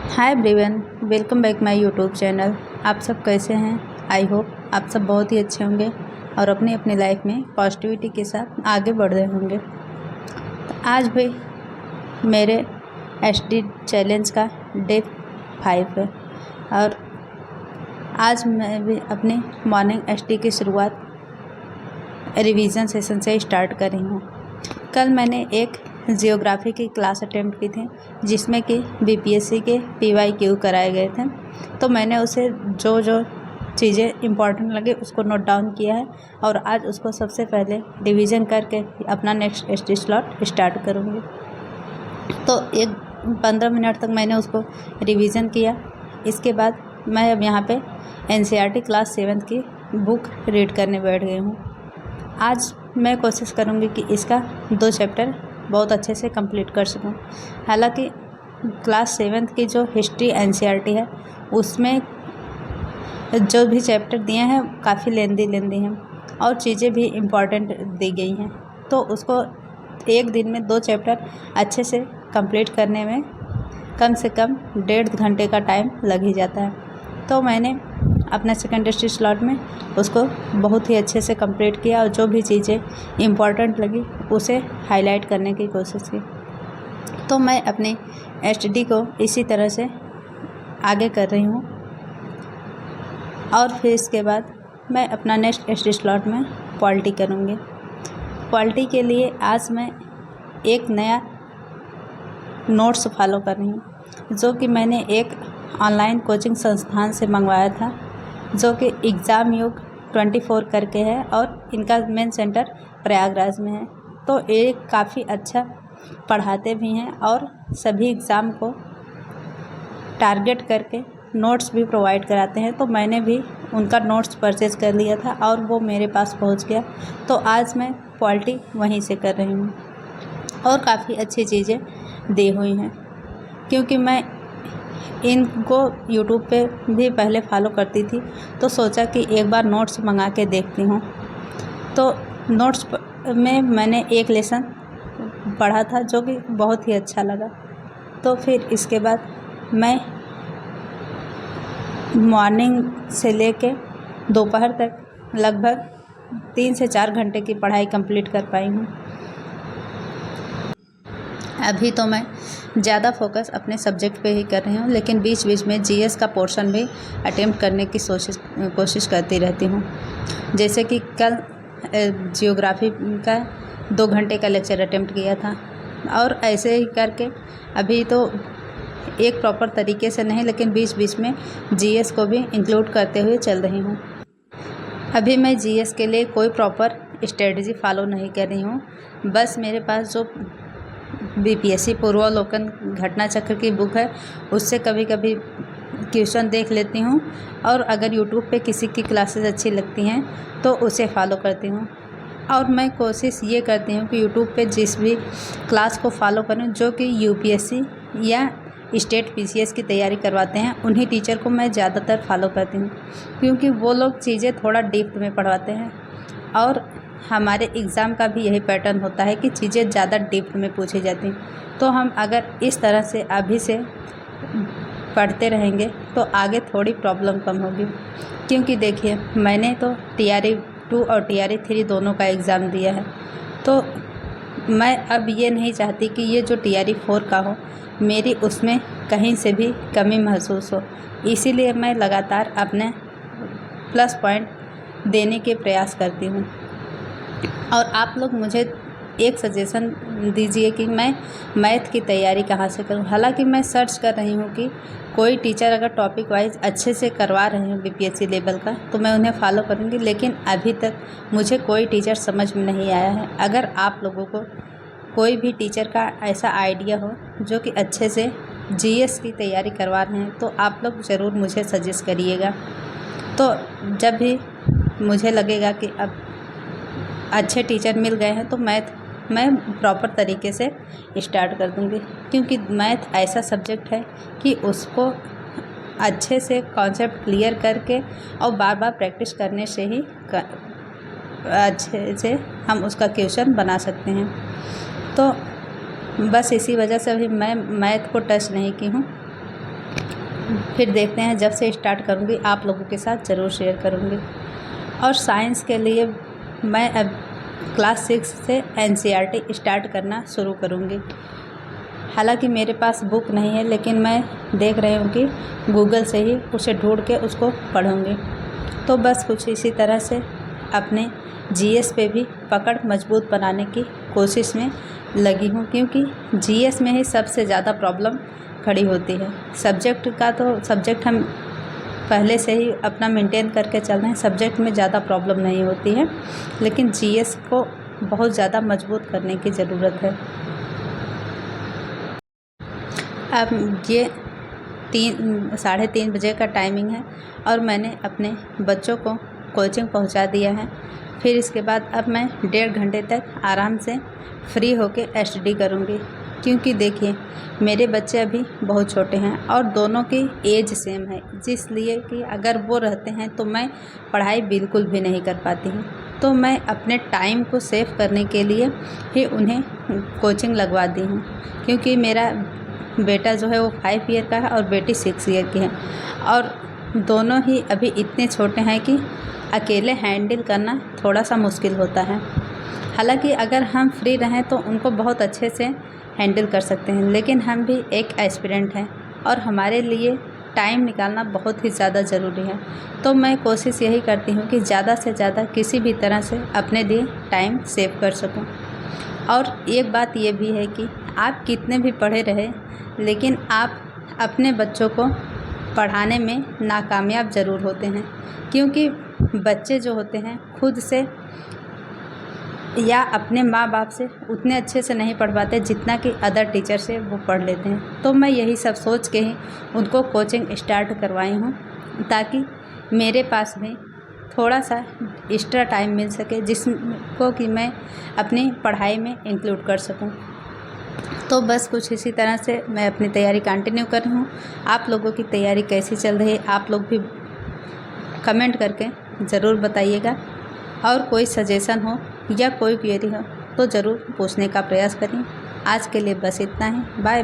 Hi everyone, welcome back my YouTube channel. आप सब कैसे हैं? आई होप आप सब बहुत ही अच्छे होंगे और अपनी अपनी लाइफ में पॉजिटिविटी के साथ आगे बढ़ रहे होंगे। तो आज भी मेरे एसडी चैलेंज का डे 5 है और आज मैं भी अपनी मॉर्निंग एसडी की शुरुआत रिवीजन सेशन से स्टार्ट कर रही हूँ। कल मैंने एक जियोग्राफी की क्लास अटेम्प्ट की थी जिसमें कि बीपीएससी के पीवाईक्यू कराए गए थे। तो मैंने उसे जो जो चीज़ें इम्पॉर्टेंट लगे उसको नोट डाउन किया है और आज उसको सबसे पहले रिवीजन करके अपना नेक्स्ट एसडी स्लॉट स्टार्ट करूँगी। तो 15 मिनट तक मैंने उसको रिवीजन किया। इसके बाद मैं अब यहाँ पे एनसीईआरटी क्लास 7 की बुक रीड करने बैठ गई हूँ। आज मैं कोशिश करूँगी कि इसका 2 चैप्टर बहुत अच्छे से कंप्लीट कर सकूं। हालांकि क्लास 7 की जो हिस्ट्री एनसीईआरटी है उसमें जो भी चैप्टर दिए हैं काफ़ी लेंदी हैं और चीज़ें भी इम्पॉर्टेंट दी गई हैं। तो उसको एक दिन में 2 चैप्टर अच्छे से कंप्लीट करने में कम से कम 1.5 घंटे का टाइम लग ही जाता है। तो मैंने अपने सेकेंड एसडी स्लॉट में उसको बहुत ही अच्छे से कंप्लीट किया और जो भी चीज़ें इम्पॉर्टेंट लगी उसे हाईलाइट करने की कोशिश की। तो मैं अपनी एसडी को इसी तरह से आगे कर रही हूँ और फिर इसके बाद मैं अपना नेक्स्ट एसडी स्लॉट में पॉलिटी करूँगी। पॉलिटी के लिए आज मैं एक नया नोट्स फॉलो कर रही हूँ जो कि मैंने एक ऑनलाइन कोचिंग संस्थान से मंगवाया था जो कि एग्ज़ाम युग 24 करके है और इनका मेन सेंटर प्रयागराज में है। तो ये काफ़ी अच्छा पढ़ाते भी हैं और सभी एग्ज़ाम को टारगेट करके नोट्स भी प्रोवाइड कराते हैं। तो मैंने भी उनका नोट्स परचेज़ कर लिया था और वो मेरे पास पहुंच गया। तो आज मैं पॉलिटी वहीं से कर रही हूँ और काफ़ी अच्छी चीज़ें दी हुई हैं क्योंकि मैं इनको यूट्यूब पे भी पहले फॉलो करती थी। तो सोचा कि एक बार नोट्स मंगा के देखती हूँ। तो नोट्स में मैंने एक लेसन पढ़ा था जो कि बहुत ही अच्छा लगा। तो फिर इसके बाद मैं मॉर्निंग से लेके दोपहर तक लगभग 3 से 4 घंटे की पढ़ाई कंप्लीट कर पाई हूँ। अभी तो मैं ज़्यादा फोकस अपने सब्जेक्ट पे ही कर रही हूँ, लेकिन बीच बीच में जीएस का पोर्शन भी अटेम्प्ट करने की कोशिश करती रहती हूँ। जैसे कि कल जियोग्राफी का 2 घंटे का लेक्चर अटेम्प्ट किया था और ऐसे ही करके अभी तो एक प्रॉपर तरीके से नहीं लेकिन बीच बीच में जीएस को भी इंक्लूड करते हुए चल रही हूँ। अभी मैं जीएस के लिए कोई प्रॉपर स्ट्रेटजी फॉलो नहीं कर रही हूँ। बस मेरे पास जो बीपीएससी पूर्वावलोकन घटना चक्र की बुक है उससे कभी कभी क्वेश्चन देख लेती हूँ और अगर यूट्यूब पे किसी की क्लासेस अच्छी लगती हैं तो उसे फॉलो करती हूँ। और मैं कोशिश ये करती हूँ कि यूट्यूब पे जिस भी क्लास को फॉलो करूँ जो कि यूपीएससी या स्टेट पीसीएस की तैयारी करवाते हैं उन्हीं टीचर को मैं ज़्यादातर फॉलो करती हूँ क्योंकि वो लोग चीज़ें थोड़ा डीप में पढ़वाते हैं और हमारे एग्ज़ाम का भी यही पैटर्न होता है कि चीज़ें ज़्यादा डीप में पूछी जाती हैं। तो हम अगर इस तरह से अभी से पढ़ते रहेंगे तो आगे थोड़ी प्रॉब्लम कम होगी। क्योंकि देखिए मैंने तो TRE 2 और TRE 3 दोनों का एग्ज़ाम दिया है। तो मैं अब ये नहीं चाहती कि ये जो TRE 4 का हो मेरी उसमें कहीं से भी कमी महसूस हो। इसीलिए मैं लगातार अपने प्लस पॉइंट देने के प्रयास करती हूँ। और आप लोग मुझे एक सजेशन दीजिए कि मैं मैथ की तैयारी कहाँ से करूँ। हालांकि मैं सर्च कर रही हूँ कि कोई टीचर अगर टॉपिक वाइज अच्छे से करवा रहे हैं बीपीएससी लेवल का तो मैं उन्हें फॉलो करूँगी, लेकिन अभी तक मुझे कोई टीचर समझ में नहीं आया है। अगर आप लोगों को कोई भी टीचर का ऐसा आइडिया हो जो कि अच्छे से जीएस की तैयारी करवा रहे हैं तो आप लोग ज़रूर मुझे सजेस्ट करिएगा। तो जब भी मुझे लगेगा कि अब अच्छे टीचर मिल गए हैं तो मैं प्रॉपर तरीके से स्टार्ट कर दूंगी क्योंकि मैथ ऐसा सब्जेक्ट है कि उसको अच्छे से कॉन्सेप्ट क्लियर करके और बार बार प्रैक्टिस करने से ही अच्छे से हम उसका क्वेश्चन बना सकते हैं। तो बस इसी वजह से अभी मैं मैथ को टच नहीं की हूँ। फिर देखते हैं, जब से स्टार्ट करूँगी आप लोगों के साथ ज़रूर शेयर करूँगी। और साइंस के लिए मैं अब क्लास 6 से NCERT स्टार्ट करना शुरू करूँगी। हालांकि मेरे पास बुक नहीं है, लेकिन मैं देख रही हूँ कि गूगल से ही उसे ढूंढ के उसको पढ़ूँगी। तो बस कुछ इसी तरह से अपने GS पे भी पकड़ मजबूत बनाने की कोशिश में लगी हूँ, क्योंकि GS में ही सबसे ज़्यादा प्रॉब्लम खड़ी होती है। सब्जेक्ट का तो सब्जेक्ट हम पहले से ही अपना मेंटेन करके चल रहे हैं, सब्जेक्ट में ज़्यादा प्रॉब्लम नहीं होती है, लेकिन GS को बहुत ज़्यादा मजबूत करने की ज़रूरत है। अब ये 3-3:30 बजे का टाइमिंग है और मैंने अपने बच्चों को कोचिंग पहुंचा दिया है। फिर इसके बाद अब मैं 1.5 घंटे तक आराम से फ्री होके स्टडी करूंगी, क्योंकि देखिए मेरे बच्चे अभी बहुत छोटे हैं और दोनों की एज सेम है, जिसलिए कि अगर वो रहते हैं तो मैं पढ़ाई बिल्कुल भी नहीं कर पाती हूँ। तो मैं अपने टाइम को सेव करने के लिए ही उन्हें कोचिंग लगवा दी हूँ, क्योंकि मेरा बेटा जो है वो 5 ईयर का है और बेटी 6 ईयर की है, और दोनों ही अभी इतने छोटे हैं कि अकेले हैंडल करना थोड़ा सा मुश्किल होता है। हालांकि अगर हम फ्री रहें तो उनको बहुत अच्छे से हैंडल कर सकते हैं, लेकिन हम भी एक एस्पिरेंट हैं और हमारे लिए टाइम निकालना बहुत ही ज़्यादा ज़रूरी है। तो मैं कोशिश यही करती हूँ कि ज़्यादा से ज़्यादा किसी भी तरह से अपने लिए टाइम सेव कर सकूँ। और एक बात ये भी है कि आप कितने भी पढ़े रहे, लेकिन आप अपने बच्चों को पढ़ाने में नाकामयाब ज़रूर होते हैं, क्योंकि बच्चे जो होते हैं खुद से या अपने माँ बाप से उतने अच्छे से नहीं पढ़ पाते जितना कि अदर टीचर से वो पढ़ लेते हैं। तो मैं यही सब सोच के ही उनको कोचिंग स्टार्ट करवाई हूँ, ताकि मेरे पास भी थोड़ा सा एक्स्ट्रा टाइम मिल सके, जिसको कि मैं अपनी पढ़ाई में इंक्लूड कर सकूँ। तो बस कुछ इसी तरह से मैं अपनी तैयारी कंटिन्यू कर रही हूँ। आप लोगों की तैयारी कैसी चल रही है, आप लोग भी कमेंट करके ज़रूर बताइएगा, और कोई सजेशन हो या कोई क्वेरी हो तो ज़रूर पूछने का प्रयास करें। आज के लिए बस इतना ही। Bye bye.